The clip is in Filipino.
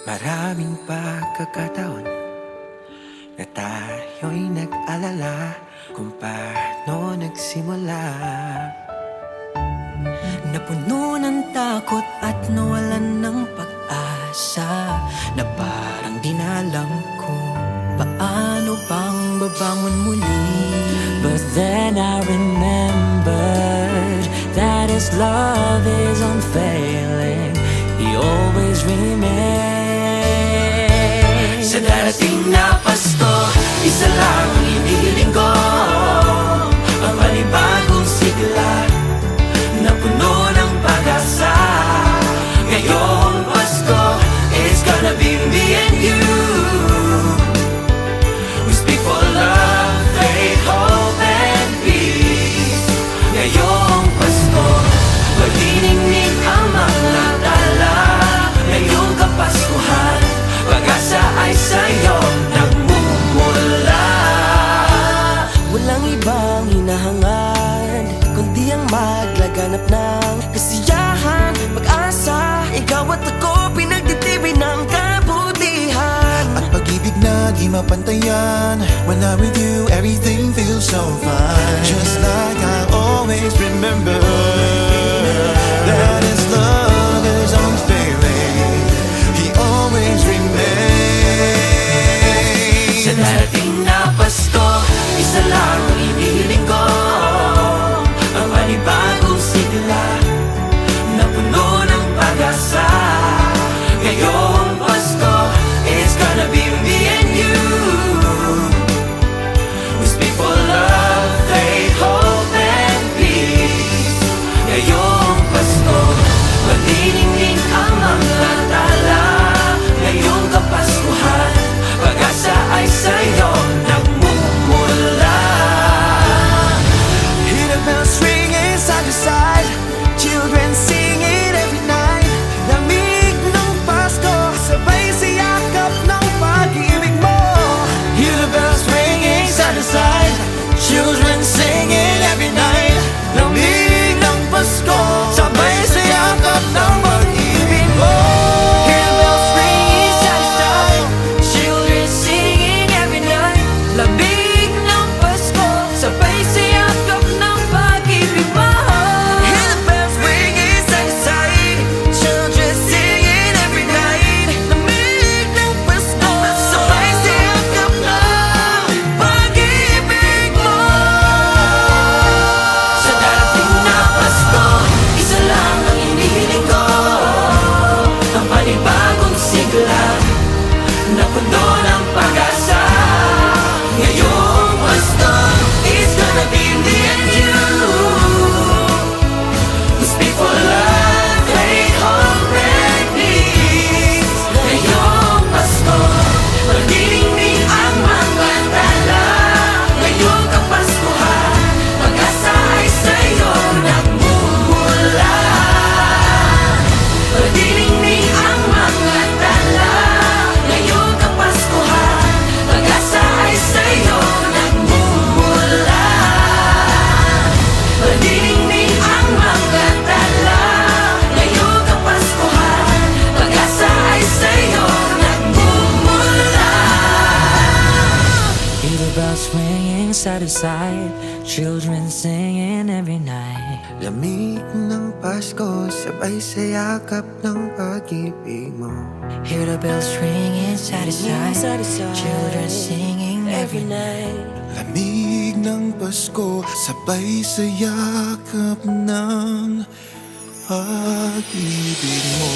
Maraming pagkakataon na tayo'y nag-alala kung paano nagsimula. Napuno ng takot at nawalan ng pag-asa, na parang di na alam kung paano bang babangon muli. But then I remembered that His love is unfailing. He always remains. Sa darating na Pasko, isa lang ang hinihiling ko, ang panibagong sigla na puno ng pag-asa. Ngayong Pasko, it's gonna be me and you. We speak for love, faith, hope, and peace. Ngayong Pasko, magniningning ang mga tala. Ngayong Kapaskuhan, pag-asa ay sa'yo nagmumula. Walang ibang hinahangad kundi ang maglaganap ng kasiyahan, pag-asa. Ikaw at ako pinagtitibay ng kabutihan, at pag-ibig na di mapantayan. When I'm with you, everything feels so fine. Just like I always remember that His love is unfailing. He always remains. Sa darating na Pasko, isa lang ang hinihiling ko, ang panibagong sigla na puno ng pag-asa. Ngayong Pasko, it's gonna be me and you. We speak for love, faith, hope, and peace. Ngayong Pasko, magniningning ang mga tala. Ngayong Kapaskuhan, pag-asa ay sa'yo nagmumula. Hear the bells ringing side to side, children singing every night. Lamig ng Pasko, sabay sa yakap ng pag-ibig mo. Hear the bells ringing side to side, children singing every night. Lamig ng Pasko, sabay sa yakap ng pag-ibig mo. Hear the bells ringing side to side, children singing every night. Lamig ng Pasko, sabay sa yakap ng pag-ibig mo. Hear the bells ringing side to side, children singing every night. Lamig ng Pasko, sabay sa yakap ng pag-ibig mo. Sa darating na Pasko, isa lang ang hinihiling ko, ang panibagong sigla na puno ng pag-asa. Ngayong Pasko, it's gonna be me and you. We speak for love, faith, hope, and peace. Ngayong Pasko, magniningning ang mga tala. Ngayong Kapaskuhan, pag-asa ay sa'yo nagmumula. Magniningning ang mga tala. Ngayong Kapaskuhan, pag-asa ay sa'yo nagmumula. Magniningning ang mga tala. Ngayong Kapaskuhan, pag-asa ay sa'yo nagmumula. Hear the bells ringing side to side, children singing every night. Lamig ng Pasko, sabay sa yakap ng pag-ibig mo. Hear the bells ringing side to side, children singing every night. Lamig ng Pasko, sabay sa yakap ng pag-ibig mo.